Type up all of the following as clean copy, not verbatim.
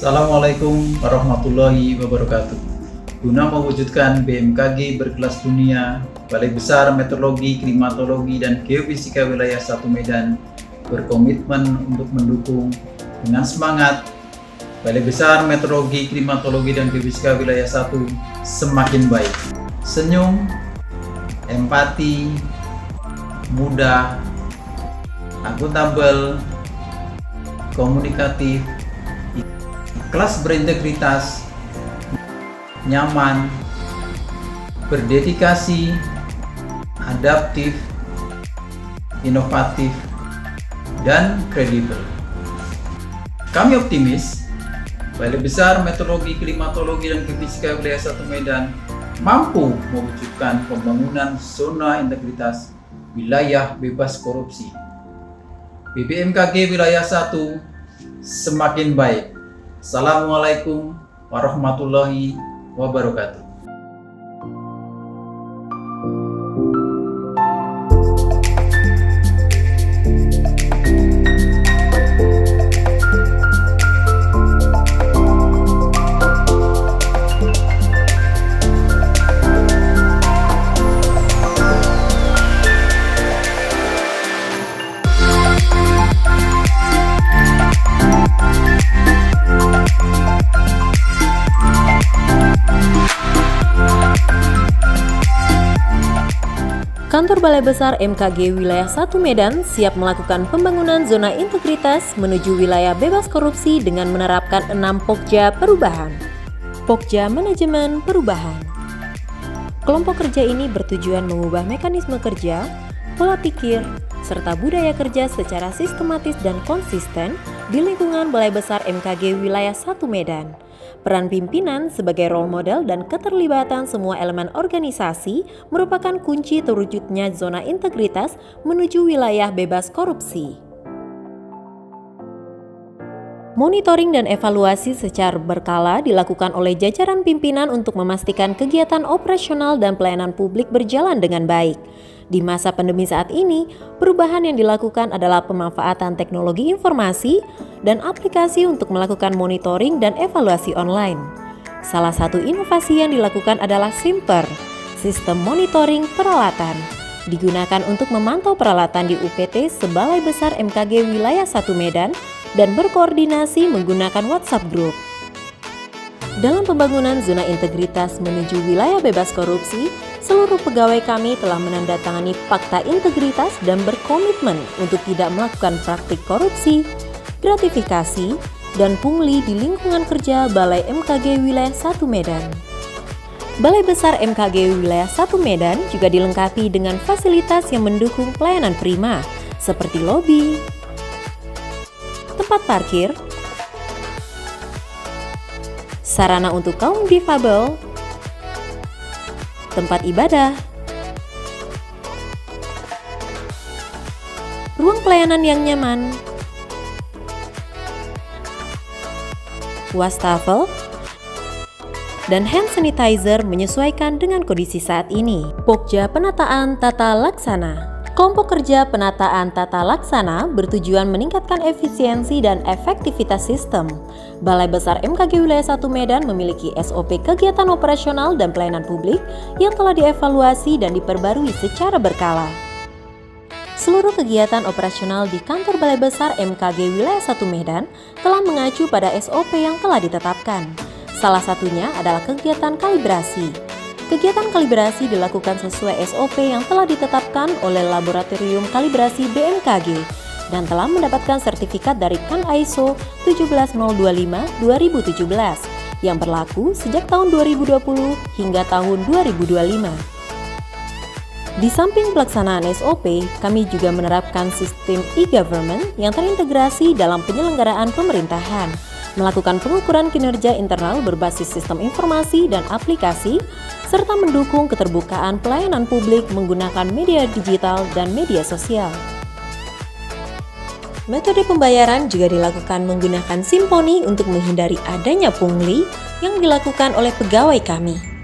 Assalamualaikum warahmatullahi wabarakatuh. Guna mewujudkan BMKG berkelas dunia, Balai Besar Meteorologi, Klimatologi, dan Geofisika Wilayah 1 Medan berkomitmen untuk mendukung dengan semangat Balai Besar Meteorologi, Klimatologi, dan Geofisika Wilayah 1 semakin baik. Senyum, empati, mudah, akuntabel, komunikatif, kelas berintegritas, nyaman, berdedikasi, adaptif, inovatif, dan kredibel. Kami optimis Balai Besar Meteorologi, Klimatologi, dan Geofisika Wilayah 1 Medan mampu mewujudkan pembangunan zona integritas wilayah bebas korupsi. BBMKG Wilayah 1 semakin baik. Assalamualaikum warahmatullahi wabarakatuh. Kantor Balai Besar MKG Wilayah 1 Medan siap melakukan pembangunan zona integritas menuju wilayah bebas korupsi dengan menerapkan 6 Pokja perubahan. Pokja Manajemen Perubahan. Kelompok kerja ini bertujuan mengubah mekanisme kerja, pola pikir, serta budaya kerja secara sistematis dan konsisten di lingkungan Balai Besar MKG Wilayah 1 Medan. Peran pimpinan sebagai role model dan keterlibatan semua elemen organisasi merupakan kunci terwujudnya zona integritas menuju wilayah bebas korupsi. Monitoring dan evaluasi secara berkala dilakukan oleh jajaran pimpinan untuk memastikan kegiatan operasional dan pelayanan publik berjalan dengan baik. Di masa pandemi saat ini, perubahan yang dilakukan adalah pemanfaatan teknologi informasi dan aplikasi untuk melakukan monitoring dan evaluasi online. Salah satu inovasi yang dilakukan adalah SIMPER, Sistem Monitoring Peralatan. Digunakan untuk memantau peralatan di UPT Sebalai Besar MKG Wilayah 1 Medan dan berkoordinasi menggunakan WhatsApp Group. Dalam pembangunan zona integritas menuju wilayah bebas korupsi, seluruh pegawai kami telah menandatangani fakta integritas dan berkomitmen untuk tidak melakukan praktik korupsi, gratifikasi, dan pungli di lingkungan kerja Balai MKG Wilayah 1 Medan. Balai Besar MKG Wilayah 1 Medan juga dilengkapi dengan fasilitas yang mendukung pelayanan prima, seperti lobi, tempat parkir, sarana untuk kaum difabel, tempat ibadah, ruang pelayanan yang nyaman, wastafel, dan hand sanitizer menyesuaikan dengan kondisi saat ini. Pokja Penataan Tata Laksana. Kelompok kerja penataan tata laksana bertujuan meningkatkan efisiensi dan efektivitas sistem. Balai Besar MKG Wilayah 1 Medan memiliki SOP kegiatan operasional dan pelayanan publik yang telah dievaluasi dan diperbarui secara berkala. Seluruh kegiatan operasional di kantor Balai Besar MKG Wilayah 1 Medan telah mengacu pada SOP yang telah ditetapkan. Salah satunya adalah kegiatan kalibrasi. Kegiatan kalibrasi dilakukan sesuai SOP yang telah ditetapkan oleh Laboratorium Kalibrasi BMKG dan telah mendapatkan sertifikat dari KAN ISO 17025-2017 yang berlaku sejak tahun 2020 hingga tahun 2025. Di samping pelaksanaan SOP, kami juga menerapkan sistem e-government yang terintegrasi dalam penyelenggaraan pemerintahan, melakukan pengukuran kinerja internal berbasis sistem informasi dan aplikasi, serta mendukung keterbukaan pelayanan publik menggunakan media digital dan media sosial. Metode pembayaran juga dilakukan menggunakan Simponi untuk menghindari adanya pungli yang dilakukan oleh pegawai kami.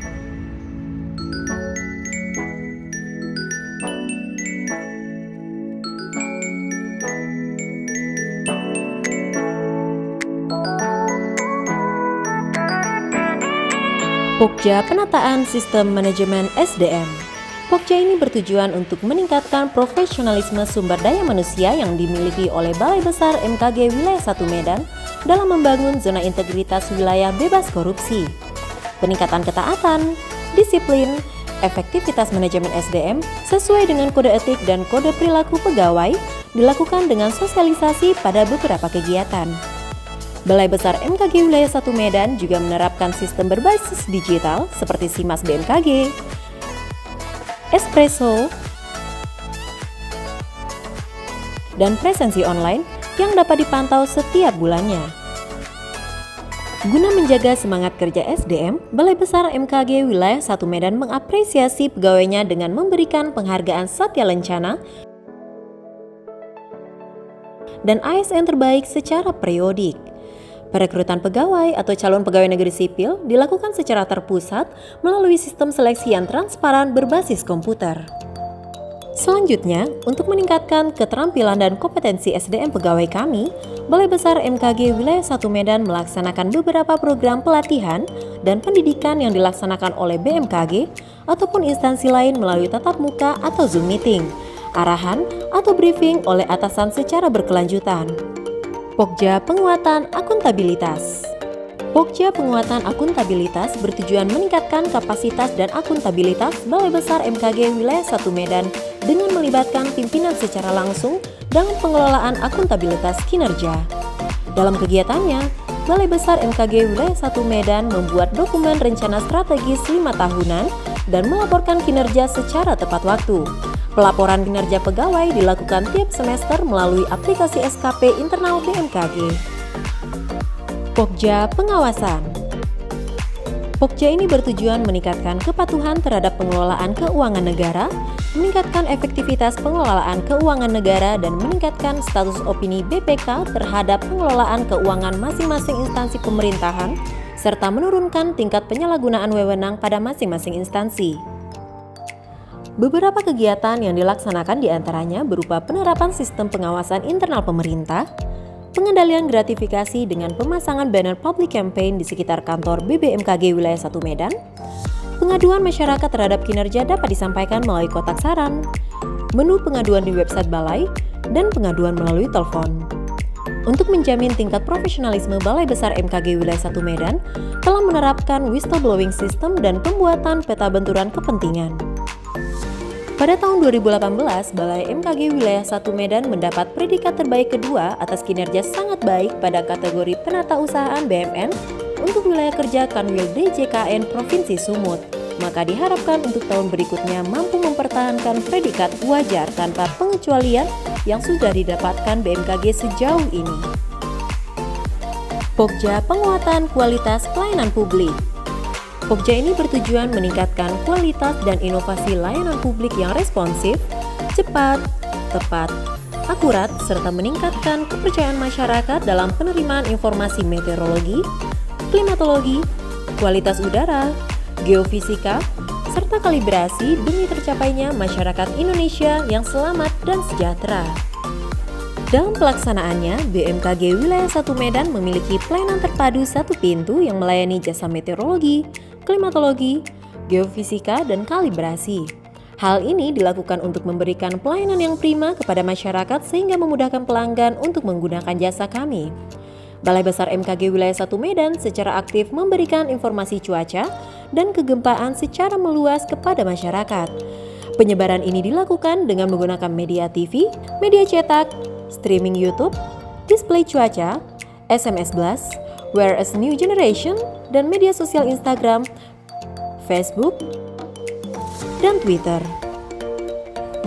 Pokja Penataan Sistem Manajemen SDM. Pokja ini bertujuan untuk meningkatkan profesionalisme sumber daya manusia yang dimiliki oleh Balai Besar MKG Wilayah 1 Medan dalam membangun zona integritas wilayah bebas korupsi. Peningkatan ketaatan, disiplin, efektivitas manajemen SDM sesuai dengan kode etik dan kode perilaku pegawai dilakukan dengan sosialisasi pada beberapa kegiatan. Balai Besar MKG Wilayah 1 Medan juga menerapkan sistem berbasis digital seperti SIMAS BMKG, Espresso, dan presensi online yang dapat dipantau setiap bulannya. Guna menjaga semangat kerja SDM, Balai Besar MKG Wilayah 1 Medan mengapresiasi pegawainya dengan memberikan penghargaan Satya Lencana dan ASN terbaik secara periodik. Perekrutan pegawai atau calon pegawai negeri sipil dilakukan secara terpusat melalui sistem seleksi yang transparan berbasis komputer. Selanjutnya, untuk meningkatkan keterampilan dan kompetensi SDM pegawai kami, Balai Besar MKG Wilayah 1 Medan melaksanakan beberapa program pelatihan dan pendidikan yang dilaksanakan oleh BMKG ataupun instansi lain melalui tatap muka atau Zoom meeting, arahan atau briefing oleh atasan secara berkelanjutan. Pokja Penguatan Akuntabilitas. Pokja Penguatan Akuntabilitas bertujuan meningkatkan kapasitas dan akuntabilitas Balai Besar MKG Wilayah 1 Medan dengan melibatkan pimpinan secara langsung dalam pengelolaan akuntabilitas kinerja. Dalam kegiatannya, Balai Besar MKG Wilayah 1 Medan membuat dokumen rencana strategis 5 tahunan dan melaporkan kinerja secara tepat waktu. Pelaporan kinerja pegawai dilakukan tiap semester melalui aplikasi SKP internal BMKG. Pokja Pengawasan. Pokja ini bertujuan meningkatkan kepatuhan terhadap pengelolaan keuangan negara, meningkatkan efektivitas pengelolaan keuangan negara, dan meningkatkan status opini BPK terhadap pengelolaan keuangan masing-masing instansi pemerintahan, serta menurunkan tingkat penyalahgunaan wewenang pada masing-masing instansi. Beberapa kegiatan yang dilaksanakan diantaranya berupa penerapan sistem pengawasan internal pemerintah, pengendalian gratifikasi dengan pemasangan banner public campaign di sekitar kantor BBMKG Wilayah 1 Medan, pengaduan masyarakat terhadap kinerja dapat disampaikan melalui kotak saran, menu pengaduan di website Balai, dan pengaduan melalui telepon. Untuk menjamin tingkat profesionalisme Balai Besar MKG Wilayah 1 Medan telah menerapkan whistleblowing system dan pembuatan peta benturan kepentingan. Pada tahun 2018, Balai MKG Wilayah 1 Medan mendapat predikat terbaik kedua atas kinerja sangat baik pada kategori penatausahaan BMN untuk wilayah kerja Kanwil DJKN Provinsi Sumut. Maka diharapkan untuk tahun berikutnya mampu mempertahankan predikat wajar tanpa pengecualian yang sudah didapatkan BMKG sejauh ini. Pokja Penguatan Kualitas Pelayanan Publik. Pokja ini bertujuan meningkatkan kualitas dan inovasi layanan publik yang responsif, cepat, tepat, akurat, serta meningkatkan kepercayaan masyarakat dalam penerimaan informasi meteorologi, klimatologi, kualitas udara, geofisika, serta kalibrasi demi tercapainya masyarakat Indonesia yang selamat dan sejahtera. Dalam pelaksanaannya, BMKG Wilayah 1 Medan memiliki pelayanan terpadu satu pintu yang melayani jasa meteorologi, klimatologi, geofisika, dan kalibrasi. Hal ini dilakukan untuk memberikan pelayanan yang prima kepada masyarakat sehingga memudahkan pelanggan untuk menggunakan jasa kami. Balai Besar MKG Wilayah 1 Medan secara aktif memberikan informasi cuaca dan kegempaan secara meluas kepada masyarakat. Penyebaran ini dilakukan dengan menggunakan media TV, media cetak, streaming YouTube, display cuaca, SMS blast, Whereas New Generation, dan media sosial Instagram, Facebook, dan Twitter.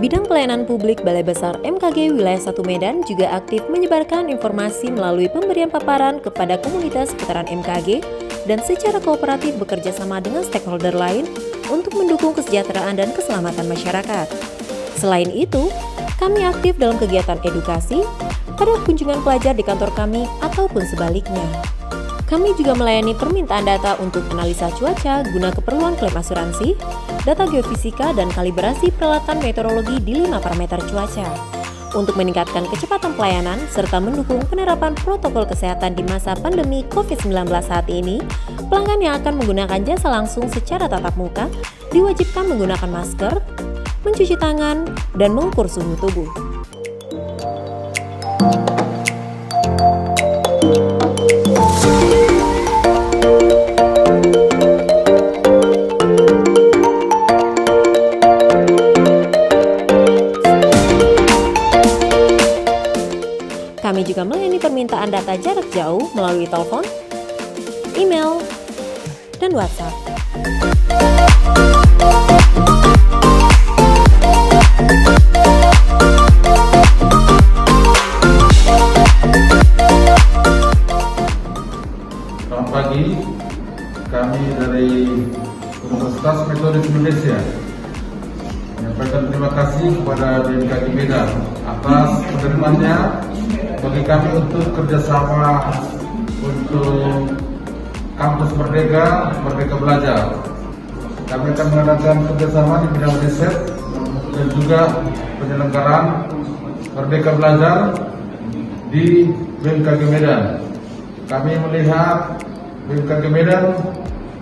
Bidang pelayanan publik Balai Besar MKG Wilayah 1 Medan juga aktif menyebarkan informasi melalui pemberian paparan kepada komunitas seputaran MKG dan secara kooperatif bekerja sama dengan stakeholder lain untuk mendukung kesejahteraan dan keselamatan masyarakat. Selain itu, kami aktif dalam kegiatan edukasi pada kunjungan pelajar di kantor kami ataupun sebaliknya. Kami juga melayani permintaan data untuk analisa cuaca guna keperluan klaim asuransi, data geofisika, dan kalibrasi peralatan meteorologi di 5 parameter cuaca. Untuk meningkatkan kecepatan pelayanan serta mendukung penerapan protokol kesehatan di masa pandemi COVID-19 saat ini, pelanggan yang akan menggunakan jasa langsung secara tatap muka diwajibkan menggunakan masker, mencuci tangan, dan mengukur suhu tubuh. Kami juga melayani permintaan data jarak jauh melalui telepon, email, dan WhatsApp. Selamat pagi, kami dari Universitas Metodis Indonesia menyampaikan terima kasih kepada BMKG Medan atas penerimaannya bagi kami untuk kerjasama untuk Kampus Merdeka, Merdeka Belajar. Kami akan mengadakan kerjasama di bidang riset dan juga penyelenggaraan Merdeka Belajar di BMKG Medan. Kami melihat BMKG Medan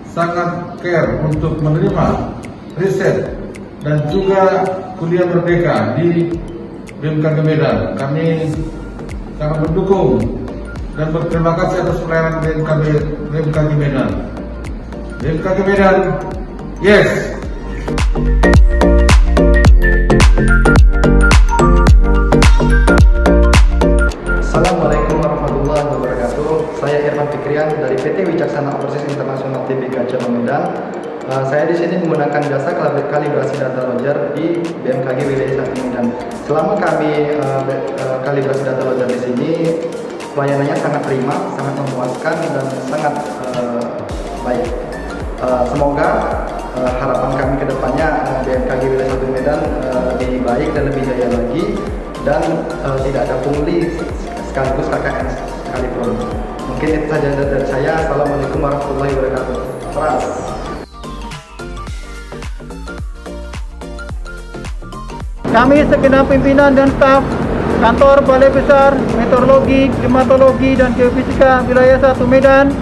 sangat care untuk menerima riset dan juga kuliah merdeka di BMKG Medan. Kami sangat mendukung dan berterima kasih atas pelayanan BMKG Medan. BMKG Medan, yes! Assalamualaikum warahmatullahi wabarakatuh. Saya Irfan Fikrian dari PT Wicaksana Overseas International Tbk Cabang Medan. Saya di sini menggunakan jasa kalibrasi data logger di BMKG wilayah 1 Medan. Selama kami kalibrasi data logger di sini, pelayanannya sangat prima, sangat memuaskan dan sangat baik. Semoga harapan kami ke depannya BMKG wilayah 1 Medan lebih baik dan lebih jaya lagi dan tidak ada pungli sekaligus KKN sekalipun. Mungkin itu saja dari saya. Assalamualaikum warahmatullahi wabarakatuh. Pras. Kami segenap pimpinan dan staf Kantor Balai Besar Meteorologi, Klimatologi, dan Geofisika Wilayah 1 Medan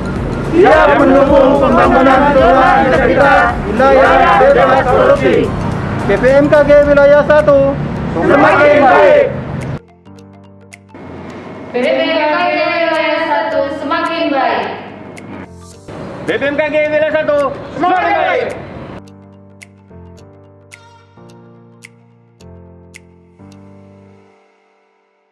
siap mendukung pembangunan zona integritas wilayah bebas korupsi. BPMKG Wilayah 1 semakin baik. BPMKG Wilayah 1 semakin baik. BPMKG Wilayah 1 semakin baik.